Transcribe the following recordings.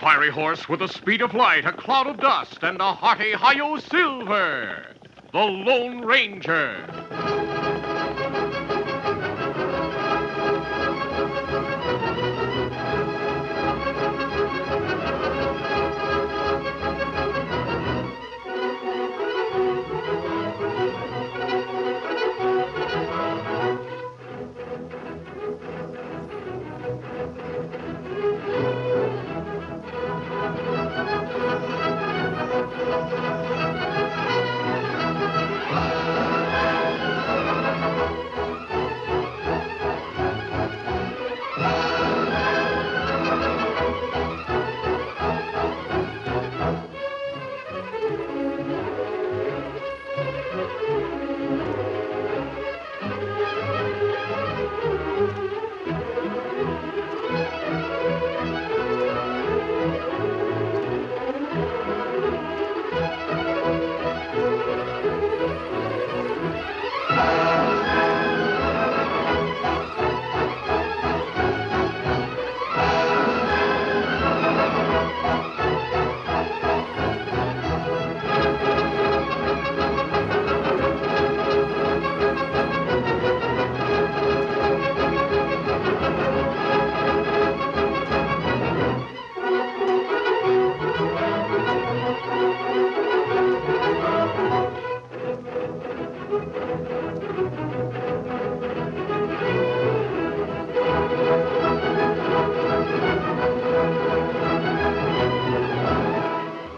fiery horse with the speed of light, a cloud of dust, and a hearty hi-yo silver. The Lone Ranger.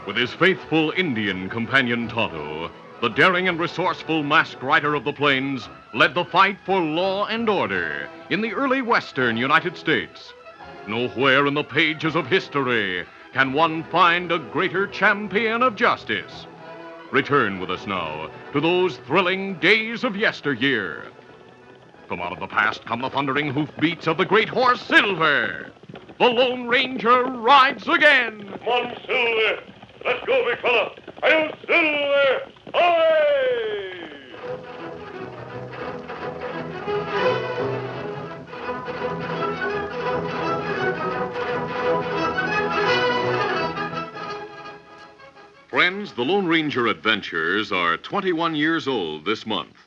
With his faithful Indian companion Tonto, the daring and resourceful masked rider of the plains led the fight for law and order in the early western United States. Nowhere in the pages of history can one find a greater champion of justice. Return with us now to those thrilling days of yesteryear. From out of the past come the thundering hoofbeats of the great horse Silver. The Lone Ranger rides again. Come on, Silver. Let's go, big fella. Hi-yo, Silver! Away! Friends, the Lone Ranger adventures are 21 years old this month.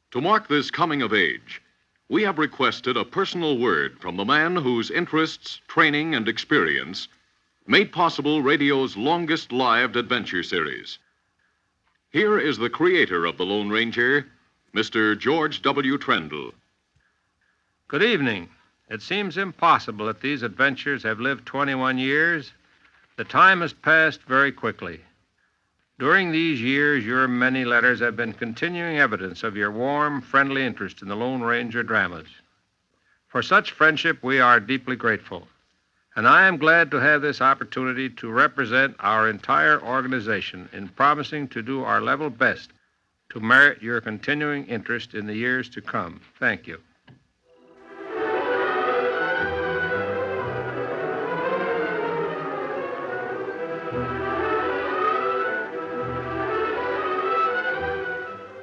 To mark this coming of age, we have requested a personal word from the man whose interests, training, and experience made possible radio's longest-lived adventure series. Here is the creator of the Lone Ranger, Mr. George W. Trendle. Good evening. It seems impossible that these adventures have lived 21 years. The time has passed very quickly. During these years, your many letters have been continuing evidence of your warm, friendly interest in the Lone Ranger dramas. For such friendship, we are deeply grateful. And I am glad to have this opportunity to represent our entire organization in promising to do our level best to merit your continuing interest in the years to come. Thank you.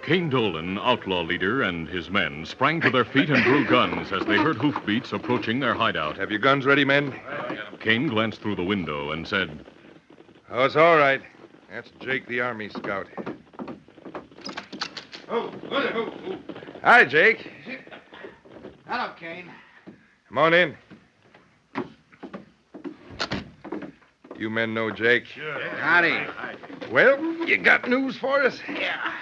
Kane Dolan, outlaw leader, and his men sprang to their feet and drew guns as they heard hoofbeats approaching their hideout. Have your guns ready, men? Kane glanced through the window and said, Oh, it's all right. That's Jake, the Army scout. Hi, Jake. Hello, Kane. Come on in. You men know Jake. Sure. Howdy. Well, you got news for us? Yeah.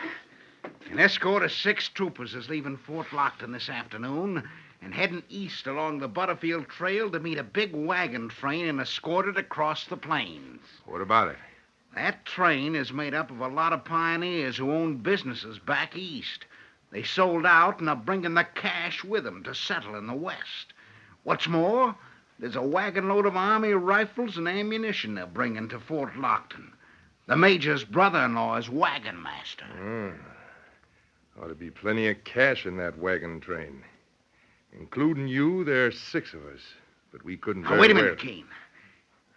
An escort of 6 troopers is leaving Fort Lockton this afternoon and heading east along the Butterfield Trail to meet a big wagon train and escort it across the plains. What about it? That train is made up of a lot of pioneers who own businesses back east. They sold out and are bringing the cash with them to settle in the west. What's more, there's a wagon load of Army rifles and ammunition they're bringing to Fort Lockton. The Major's brother-in-law is wagon master. Ought to be plenty of cash in that wagon train. Including you, there's 6 of us. But we couldn't... Now, wait a minute, Kane.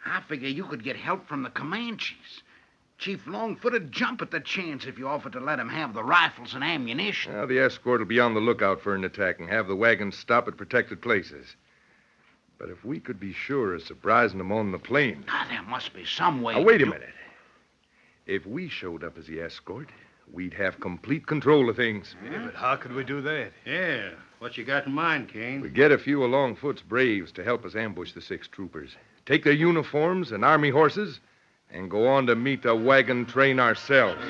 I figure you could get help from the Comanches. Chief Longfoot would jump at the chance if you offered to let him have the rifles and ammunition. Well, the escort will be on the lookout for an attack and have the wagons stop at protected places. But if we could be sure of surprising them on the plain... Now, there must be some way... Now, wait a minute. If we showed up as the escort, we'd have complete control of things. Yeah, but how could we do that? Yeah. What you got in mind, Kane? We get a few of Longfoot's braves to help us ambush the 6 troopers, take their uniforms and army horses, and go on to meet the wagon train ourselves.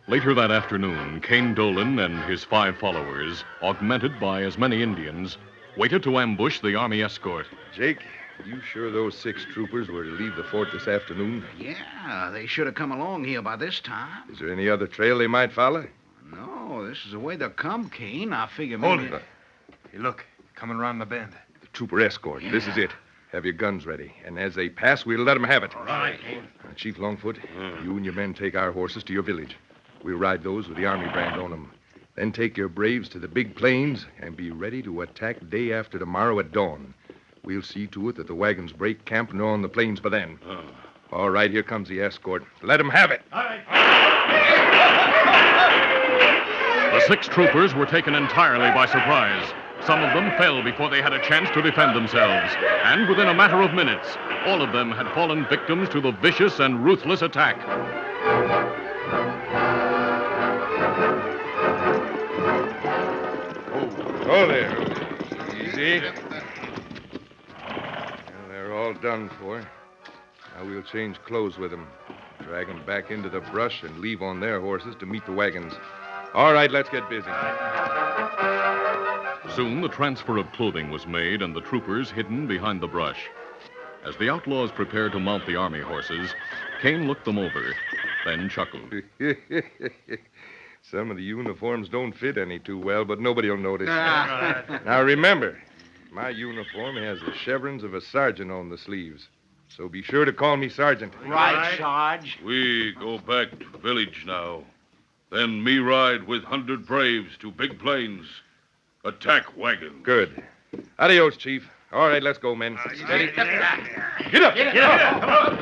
Later that afternoon, Kane Dolan and his 5 followers, augmented by as many Indians, waited to ambush the army escort. Jake, you sure those 6 troopers were to leave the fort this afternoon? Yeah, they should have come along here by this time. Is there any other trail they might follow? No, this is the way they'll come, Kane. I figure Hold maybe... it. Hey, look. Coming around the bend. The trooper escort. This is it. Have your guns ready. And as they pass, we'll let them have it. All right. Chief Longfoot, you and your men take our horses to your village. We'll ride those with the army brand on them. Then take your braves to the big plains and be ready to attack day after tomorrow at dawn. We'll see to it that the wagons break camp and are on the plains by then. All right, here comes the escort. Let them have it. All right. The 6 troopers were taken entirely by surprise. Some of them fell before they had a chance to defend themselves. And within a matter of minutes, all of them had fallen victims to the vicious and ruthless attack. Oh, there. Easy. Well, they're all done for. Now we'll change clothes with them, drag them back into the brush, and leave on their horses to meet the wagons. All right, let's get busy. Soon the transfer of clothing was made and the troopers hidden behind the brush. As the outlaws prepared to mount the army horses, Kane looked them over, then chuckled. Some of the uniforms don't fit any too well, but nobody will notice. Now, remember, my uniform has the chevrons of a sergeant on the sleeves. So be sure to call me Sergeant. Right, Sarge. We go back to village now. Then me ride with 100 braves to Big Plains. Attack wagon. Good. Adios, Chief. All right, let's go, men. Steady. Get up! Get up!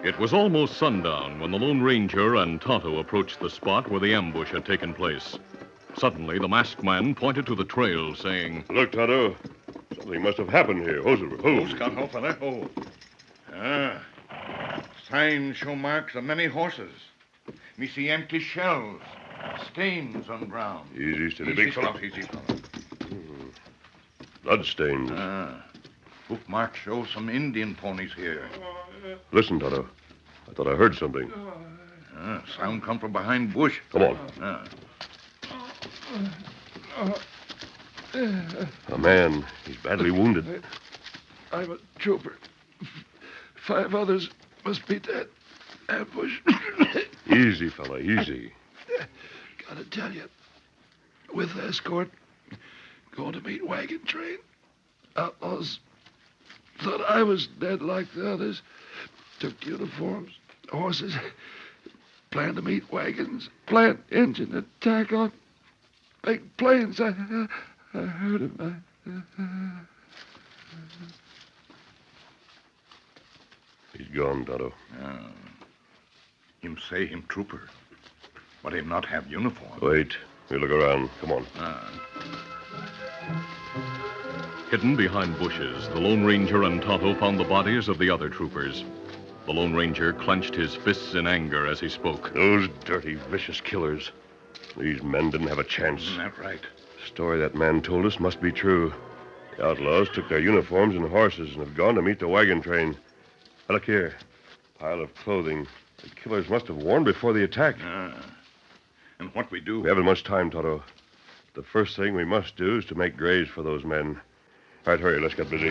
It was almost sundown when the Lone Ranger and Tonto approached the spot where the ambush had taken place. Suddenly, the masked man pointed to the trail, saying, Look, Tonto. Something must have happened here. Oh, Scout, fella. Oh. Signs show marks of many horses. Me see empty shells. Stains on ground. Easy, steady, big fella. Easy, fella. Bloodstains. Hoof marks show some Indian ponies here. Listen, Tonto. I thought I heard something. Sound come from behind bush. Come on. A man. He's badly wounded. I'm a trooper. 5 others must be dead. Ambush. Easy, fella, easy. Gotta tell you, with escort, going to meet wagon train. Outlaws thought I was dead like the others. Took uniforms, horses, planned to meet wagons, plant engine attack on Big Plains. I heard him. He's gone, Tonto. Him say him trooper. But him not have uniform. Wait. We'll look around. Come on. Hidden behind bushes, the Lone Ranger and Tonto found the bodies of the other troopers. The Lone Ranger clenched his fists in anger as he spoke. Those dirty, vicious killers. These men didn't have a chance. That's right. The story that man told us must be true. The outlaws took their uniforms and horses and have gone to meet the wagon train. Now, look here. Pile of clothing the killers must have worn before the attack. And what we do? We haven't much time, Tonto. The first thing we must do is to make graves for those men. All right, hurry. Let's get busy.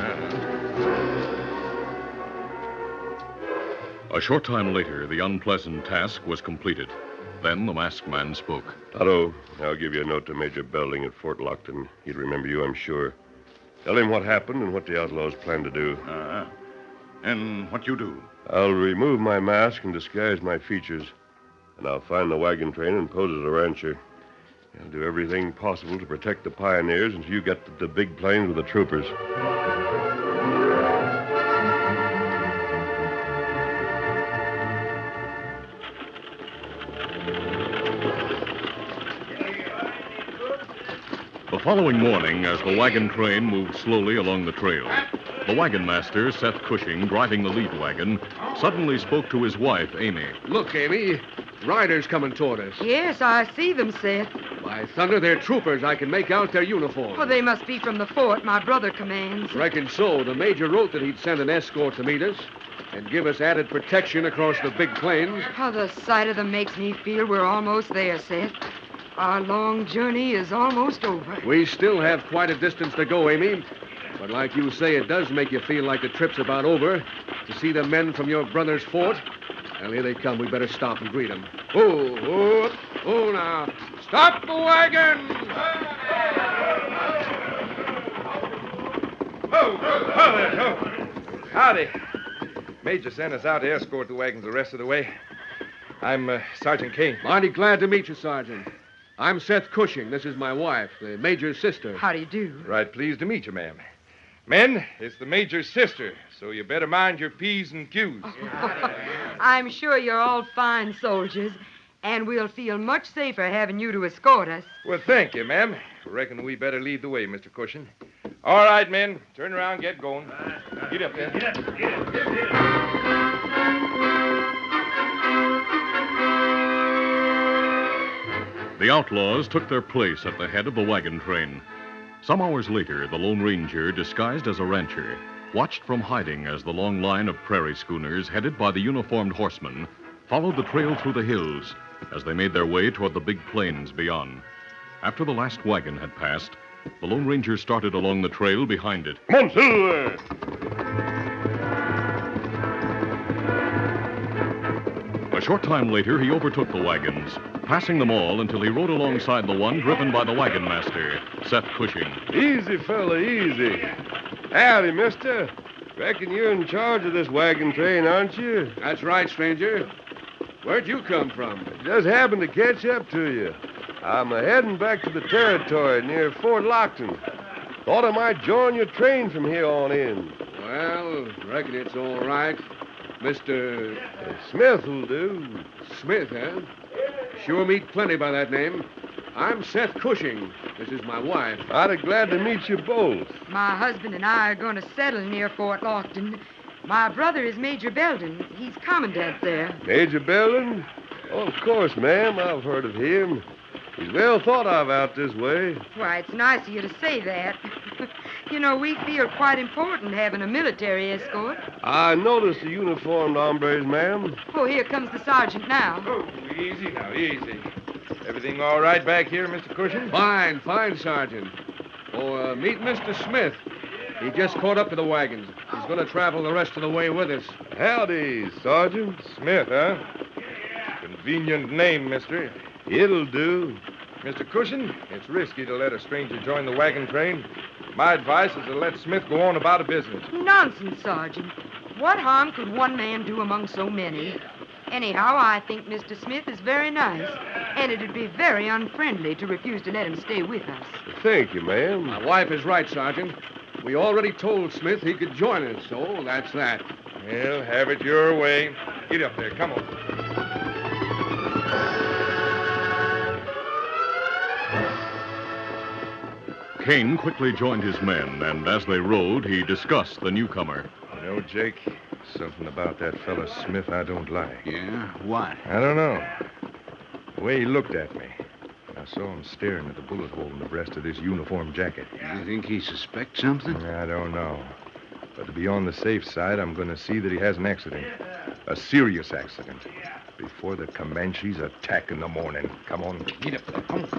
A short time later, the unpleasant task was completed. Then the masked man spoke. Tonto, I'll give you a note to Major Belding at Fort Lockton. He'd remember you, I'm sure. Tell him what happened and what the outlaws plan to do. And what you do? I'll remove my mask and disguise my features. And I'll find the wagon train and pose as a rancher. I'll do everything possible to protect the pioneers until you get to the Big Plains with the troopers. following morning, as the wagon train moved slowly along the trail, the wagon master, Seth Cushing, driving the lead wagon, suddenly spoke to his wife, Amy. Look, Amy, riders coming toward us. Yes, I see them, Seth. By thunder, they're troopers. I can make out their uniforms. Well, they must be from the fort my brother commands. Reckon so. The major wrote that he'd send an escort to meet us and give us added protection across the big plains. Oh, the sight of them makes me feel we're almost there, Seth. Our long journey is almost over. We still have quite a distance to go, Amy. But like you say, it does make you feel like the trip's about over. To see the men from your brother's fort. Well, here they come. We better stop and greet them. Oh, now. Stop the wagon! Howdy. Major sent us out to escort the wagons the rest of the way. I'm Sergeant Kane. Mighty glad to meet you, Sergeant. I'm Seth Cushing. This is my wife, the Major's sister. How do you do? Right pleased to meet you, ma'am. Men, it's the Major's sister, so you better mind your P's and Q's. I'm sure you're all fine soldiers, and we'll feel much safer having you to escort us. Well, thank you, ma'am. Reckon we better lead the way, Mr. Cushing. All right, men. Turn around, get going. Get up there. Get up. The outlaws took their place at the head of the wagon train. Some hours later, the Lone Ranger, disguised as a rancher, watched from hiding as the long line of prairie schooners, headed by the uniformed horsemen, followed the trail through the hills as they made their way toward the big plains beyond. After the last wagon had passed, the Lone Ranger started along the trail behind it. Come on, Silver! A short time later, he overtook the wagons, passing them all until he rode alongside the one driven by the wagon master, Seth Cushing. Easy, fella, easy. Howdy, mister. Reckon you're in charge of this wagon train, aren't you? That's right, stranger. Where'd you come from? Just happened to catch up to you. I'm heading back to the territory near Fort Lockton. Thought I might join your train from here on in. Well, reckon it's all right. Mr. Smith will do. Smith, huh? Sure meet plenty by that name. I'm Seth Cushing. This is my wife. I'd be glad to meet you both. My husband and I are going to settle near Fort Lockton. My brother is Major Belden. He's commandant there. Major Belden? Oh, of course, ma'am. I've heard of him. He's well thought of out this way. Why, it's nice of you to say that. You know, we feel quite important having a military escort. I noticed the uniformed hombres, ma'am. Oh, here comes the sergeant now. Oh, easy now, easy. Everything all right back here, Mr. Cushing? Fine, Sergeant. Oh, meet Mr. Smith. He just caught up to the wagons. He's going to travel the rest of the way with us. Howdy, Sergeant. Smith, huh? Convenient name, mister. It'll do. Mr. Cushing, it's risky to let a stranger join the wagon train. My advice is to let Smith go on about a business. Nonsense, Sergeant. What harm could one man do among so many? Anyhow, I think Mr. Smith is very nice, and it'd be very unfriendly to refuse to let him stay with us. Thank you, ma'am. My wife is right, Sergeant. We already told Smith he could join us, so that's that. Well, have it your way. Get up there, come on. Kane quickly joined his men, and as they rode, he discussed the newcomer. You know, Jake, something about that fella Smith I don't like. Yeah? What? I don't know. The way he looked at me. I saw him staring at the bullet hole in the breast of this uniform jacket. You think he suspects something? I don't know. But to be on the safe side, I'm going to see that he has an accident. A serious accident. Before the Comanches attack in the morning. Come on. Get up there. Come on.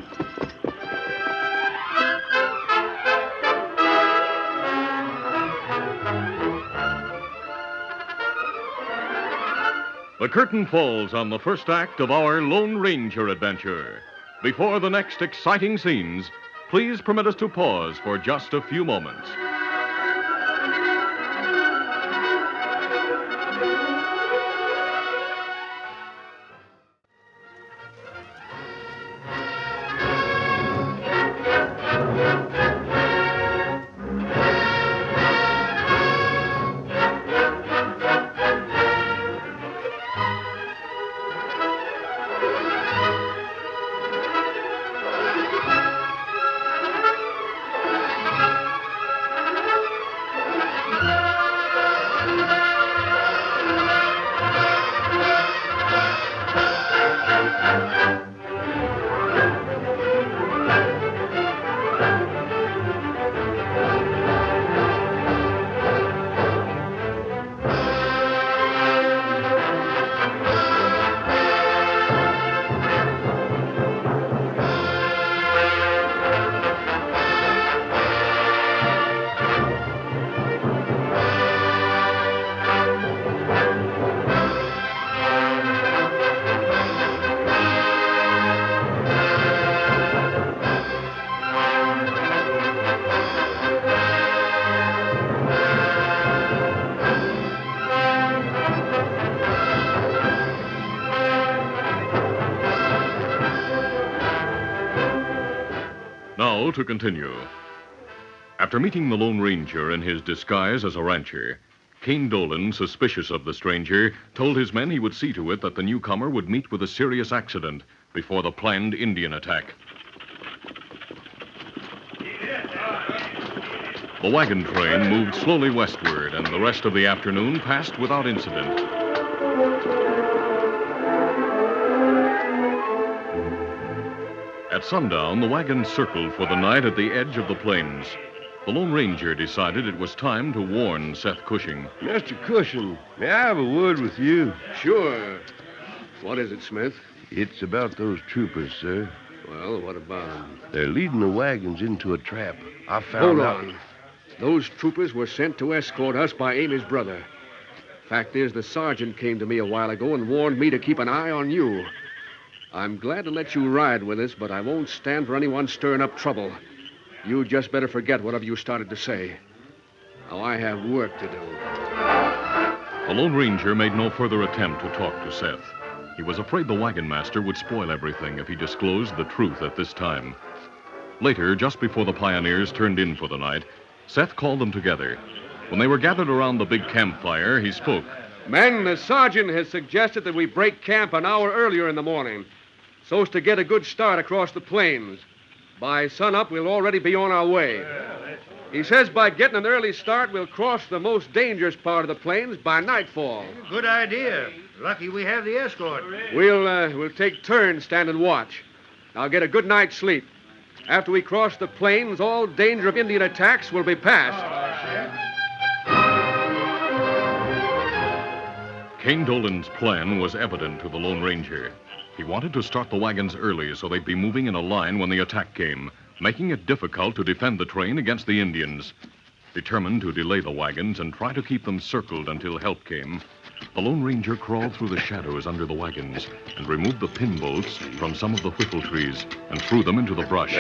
The curtain falls on the first act of our Lone Ranger adventure. Before the next exciting scenes, please permit us to pause for just a few moments. now to continue. After meeting the Lone Ranger in his disguise as a rancher, Kane Dolan, suspicious of the stranger, told his men he would see to it that the newcomer would meet with a serious accident before the planned Indian attack. The wagon train moved slowly westward, and the rest of the afternoon passed without incident. At sundown, the wagon circled for the night at the edge of the plains. The Lone Ranger decided it was time to warn Seth Cushing. Mr. Cushing, may I have a word with you? Sure. What is it, Smith? It's about those troopers, sir. Well, what about them? They're leading the wagons into a trap. I found out. Hold on. Those troopers were sent to escort us by Amy's brother. Fact is, the sergeant came to me a while ago and warned me to keep an eye on you. I'm glad to let you ride with us, but I won't stand for anyone stirring up trouble. You just better forget whatever you started to say. Now, I have work to do. The Lone Ranger made no further attempt to talk to Seth. He was afraid the wagon master would spoil everything if he disclosed the truth at this time. Later, just before the pioneers turned in for the night, Seth called them together. When they were gathered around the big campfire, he spoke. Men, the sergeant has suggested that we break camp an hour earlier in the morning, so as to get a good start across the plains. By sunup, we'll already be on our way. He says by getting an early start, we'll cross the most dangerous part of the plains by nightfall. Good idea. Lucky we have the escort. We'll take turns standing watch. Now get a good night's sleep. After we cross the plains, all danger of Indian attacks will be past. Kane Dolan's plan was evident to the Lone Ranger. He wanted to start the wagons early so they'd be moving in a line when the attack came, making it difficult to defend the train against the Indians. Determined to delay the wagons and try to keep them circled until help came, the Lone Ranger crawled through the shadows under the wagons and removed the pin bolts from some of the whiffle trees and threw them into the brush.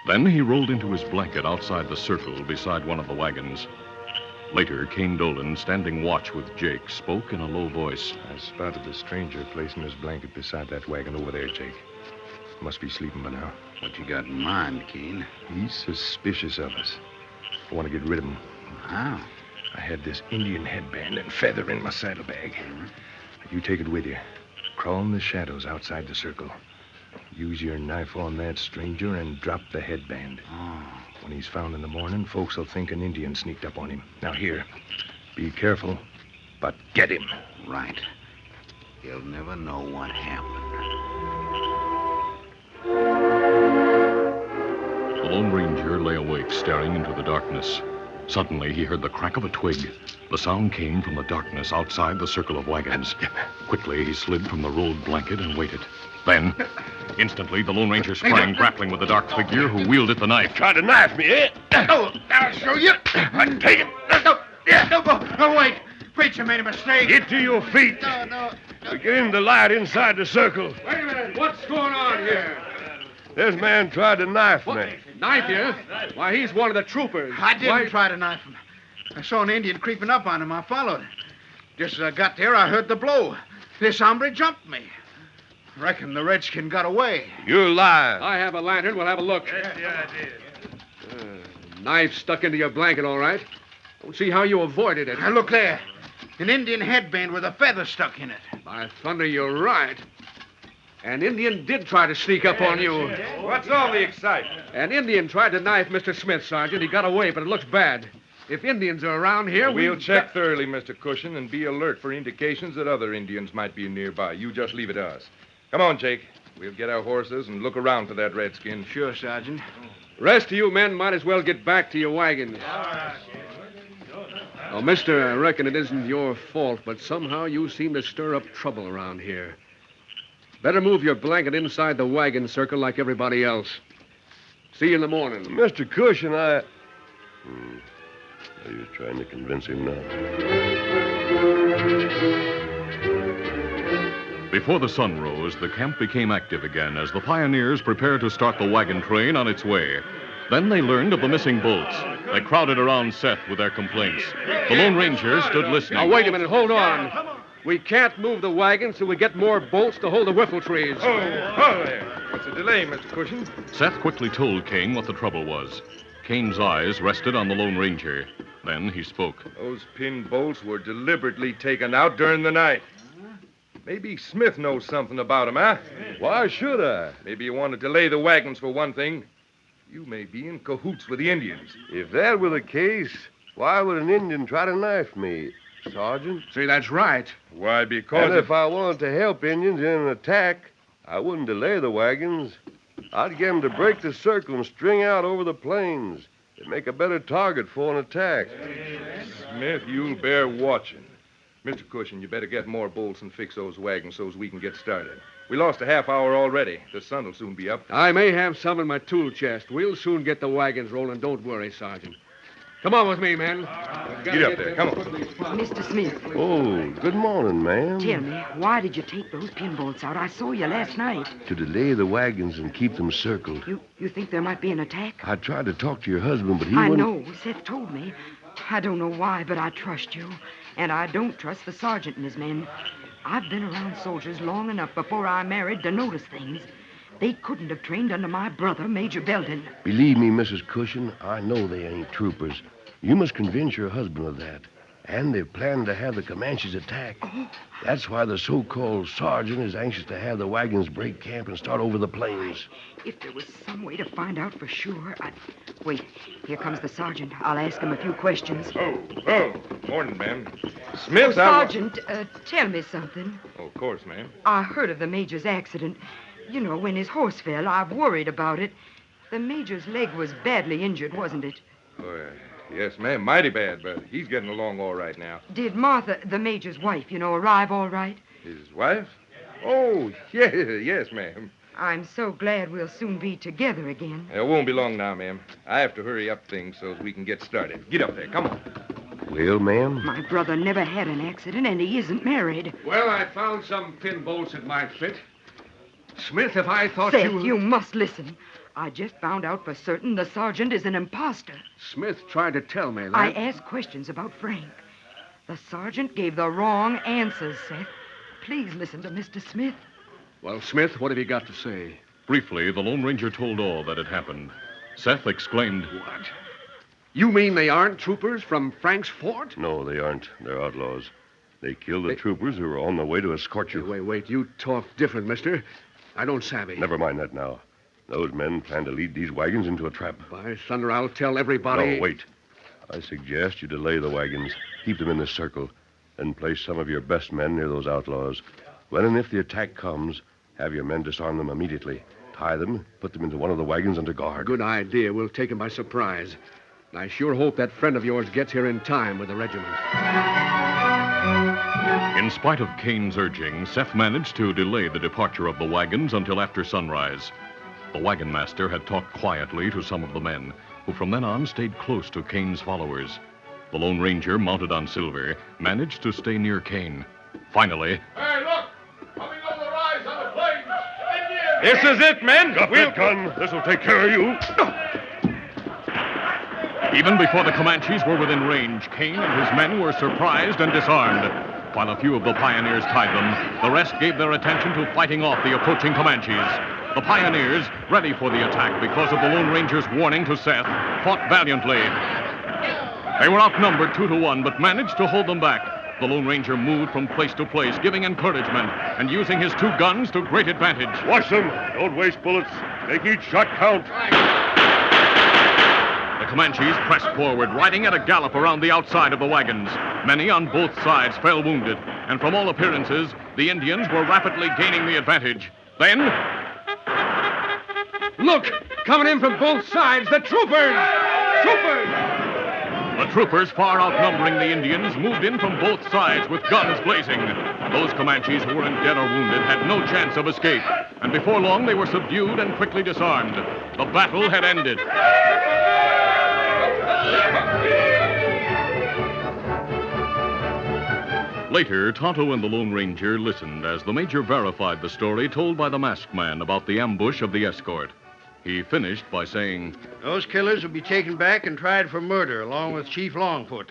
Then he rolled into his blanket outside the circle beside one of the wagons. Later, Kane Dolan, standing watch with Jake, spoke in a low voice. I spotted the stranger placing his blanket beside that wagon over there, Jake. Must be sleeping by now. What you got in mind, Kane? He's suspicious of us. I want to get rid of him. How? I had this Indian headband and feather in my saddlebag. You take it with you. Crawl in the shadows outside the circle. Use your knife on that stranger and drop the headband. Oh. When he's found in the morning, folks will think an Indian sneaked up on him. Now, here, be careful, but get him. Right. He'll never know what happened. The Lone Ranger lay awake, staring into the darkness. Suddenly, he heard the crack of a twig. The sound came from the darkness outside the circle of wagons. Quickly, he slid from the rolled blanket and waited. Then, instantly, the Lone Ranger sprang, grappling with the dark figure who wielded the knife. Tried to knife me, eh? Oh, I'll show you. I take it. No, wait. Preacher made a mistake. Get to your feet. No. We're getting the light inside the circle. Wait a minute. What's going on here? This man tried to knife me. Knife you? Why, he's one of the troopers. I didn't try to knife him. I saw an Indian creeping up on him. I followed. Just as I got there, I heard the blow. This hombre jumped me. Reckon the redskin got away. You're lying. I have a lantern. We'll have a look. Yeah, I did. Knife stuck into your blanket, all right. Don't see how you avoided it. Now, look there. An Indian headband with a feather stuck in it. By thunder, you're right. An Indian did try to sneak up on you. What's all the excitement? An Indian tried to knife Mr. Smith, Sergeant. He got away, but it looks bad. If Indians are around here, We'll check thoroughly, Mr. Cushing, and be alert for indications that other Indians might be nearby. You just leave it to us. Come on, Jake. We'll get our horses and look around for that redskin. Sure, Sergeant. Rest of you men might as well get back to your wagons. Oh, mister, I reckon it isn't your fault, but somehow you seem to stir up trouble around here. Better move your blanket inside the wagon circle like everybody else. See you in the morning. Mr. Cushing, Are you trying to convince him now? Before the sun rose, the camp became active again as the pioneers prepared to start the wagon train on its way. Then they learned of the missing bolts. They crowded around Seth with their complaints. The Lone Ranger stood listening. Now, wait a minute. Hold on. We can't move the wagons till we get more bolts to hold the whiffle trees. Oh, there. What's the delay, Mr. Cushion? Seth quickly told Kane what the trouble was. Kane's eyes rested on the Lone Ranger. Then he spoke. Those pin bolts were deliberately taken out during the night. Maybe Smith knows something about them, huh? Why should I? Maybe you want to delay the wagons for one thing. You may be in cahoots with the Indians. If that were the case, why would an Indian try to knife me, Sergeant? See, that's right. Why, because... And if I wanted to help Indians in an attack, I wouldn't delay the wagons. I'd get them to break the circle and string out over the plains. It'd make a better target for an attack. Smith, you'll bear watching. Mr. Cushion, you better get more bolts and fix those wagons so as we can get started. We lost a half hour already. The sun will soon be up. I may have some in my tool chest. We'll soon get the wagons rolling. Don't worry, Sergeant. Come on with me, men. Get up there. Come on. Mr. Smith, Oh, good morning, ma'am. tell me, why did you take those pin bolts out? I saw you last night. To delay the wagons and keep them circled. You think there might be an attack? I tried to talk to your husband, but he I wouldn't... know. Seth told me. I don't know why, but I trust you. And I don't trust the sergeant and his men. I've been around soldiers long enough before I married to notice things. They couldn't have trained under my brother, Major Belden. Believe me, Mrs. Cushion, I know they ain't troopers. You must convince your husband of that. And they're planning to have the Comanches attack. Oh. That's why the so-called sergeant is anxious to have the wagons break camp and start over the plains. If there was some way to find out for sure, I'd... Wait, here comes the sergeant. I'll ask him a few questions. Oh. Morning, ma'am. Smith, Sergeant, tell me something. Oh, of course, ma'am. I heard of the Major's accident. You know, when his horse fell, I've worried about it. The Major's leg was badly injured, wasn't it? Oh, yes, ma'am. Mighty bad, but he's getting along all right now. Did Martha, the Major's wife, arrive all right? His wife? Oh, yes, ma'am. I'm so glad we'll soon be together again. It won't be long now, ma'am. I have to hurry up things so we can get started. Get up there. Come on. Well, ma'am? My brother never had an accident, and he isn't married. Well, I found some pin bolts that might fit. Smith, if I thought Seth, you must listen. I just found out for certain the sergeant is an imposter. Smith tried to tell me that. I asked questions about Frank. The sergeant gave the wrong answers, Seth. Please listen to Mr. Smith. Well, Smith, what have you got to say? Briefly, the Lone Ranger told all that had happened. Seth exclaimed, What? You mean they aren't troopers from Frank's fort? No, they aren't. They're outlaws. They killed the troopers who were on the way to escort you. Wait. You talk different, mister. I don't savvy. Never mind that now. Those men plan to lead these wagons into a trap. By thunder, I'll tell everybody. No, wait. I suggest you delay the wagons. Keep them in the circle. Then place some of your best men near those outlaws. When and if the attack comes, have your men disarm them immediately. Tie them, put them into one of the wagons under guard. Good idea. We'll take them by surprise. And I sure hope that friend of yours gets here in time with the regiment. In spite of Kane's urging, Seth managed to delay the departure of the wagons until after sunrise. The wagon master had talked quietly to some of the men, who from then on stayed close to Kane's followers. The Lone Ranger, mounted on Silver, managed to stay near Kane. Finally... Hey, look! Coming over the rise on the plains! This is it, men. Drop that gun. This'll take care of you. Even before the Comanches were within range, Kane and his men were surprised and disarmed. While a few of the pioneers tied them, the rest gave their attention to fighting off the approaching Comanches. The pioneers, ready for the attack because of the Lone Ranger's warning to Seth, fought valiantly. They were outnumbered 2-1, but managed to hold them back. The Lone Ranger moved from place to place, giving encouragement and using his 2 guns to great advantage. Watch them. Don't waste bullets. Make each shot count. The Comanches pressed forward, riding at a gallop around the outside of the wagons. Many on both sides fell wounded, and from all appearances, the Indians were rapidly gaining the advantage. Then... Look! Coming in from both sides, the troopers! The troopers, far outnumbering the Indians, moved in from both sides with guns blazing. Those Comanches who weren't dead or wounded had no chance of escape, and before long they were subdued and quickly disarmed. The battle had ended. Later, Tonto and the Lone Ranger listened as the Major verified the story told by the masked man about the ambush of the Escort. He finished by saying, Those killers will be taken back and tried for murder, along with Chief Longfoot.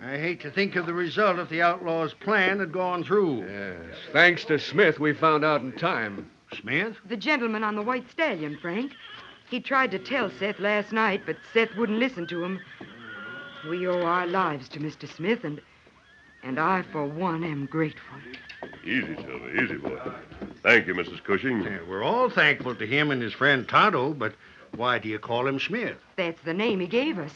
I hate to think of the result if the outlaw's plan had gone through. Yes. Thanks to Smith, we found out in time. Smith? The gentleman on the white stallion, Frank. He tried to tell Seth last night, but Seth wouldn't listen to him. We owe our lives to Mr. Smith, and I, for one, am grateful. Easy, Silver. Easy, boy. Thank you, Mrs. Cushing. Yeah, we're all thankful to him and his friend Tonto, but why do you call him Smith? That's the name he gave us.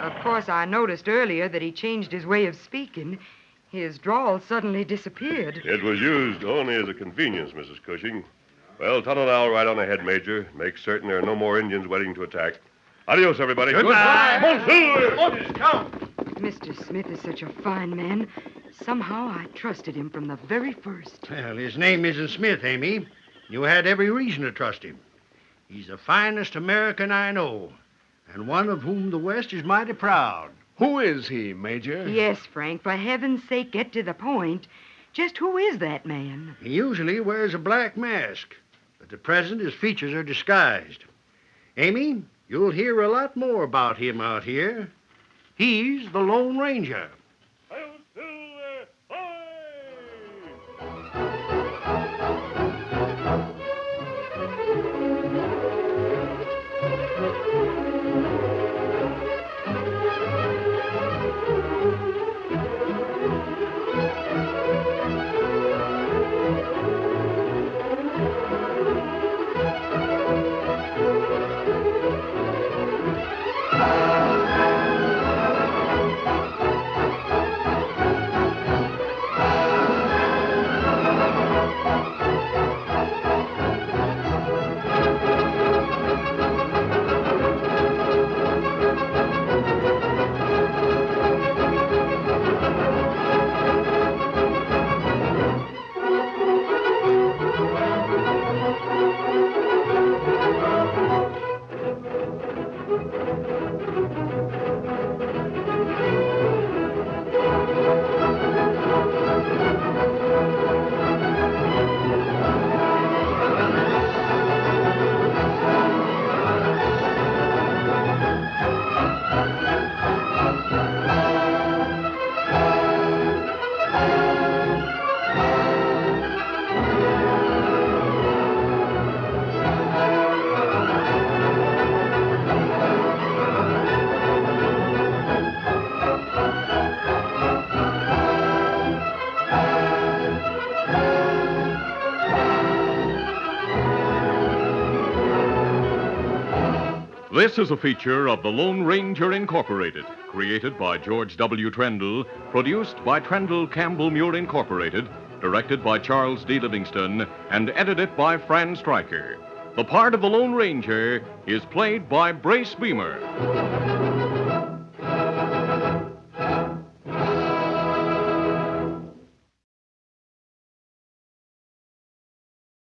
Of course, I noticed earlier that he changed his way of speaking. His drawl suddenly disappeared. It was used only as a convenience, Mrs. Cushing. Well, Tonto and I'll ride on ahead, Major. Make certain there are no more Indians waiting to attack. Adios, everybody. Goodbye. Mr. Smith is such a fine man. Somehow I trusted him from the very first. Well, his name isn't Smith, Amy. You had every reason to trust him. He's the finest American I know, and one of whom the West is mighty proud. Who is he, Major? Yes, Frank, for heaven's sake, get to the point. Just who is that man? He usually wears a black mask, but at present his features are disguised. Amy, you'll hear a lot more about him out here. He's the Lone Ranger. This is a feature of the Lone Ranger Incorporated, created by George W. Trendle, produced by Trendle Campbell Muir Incorporated, directed by Charles D. Livingston, and edited by Fran Stryker. The part of the Lone Ranger is played by Brace Beamer.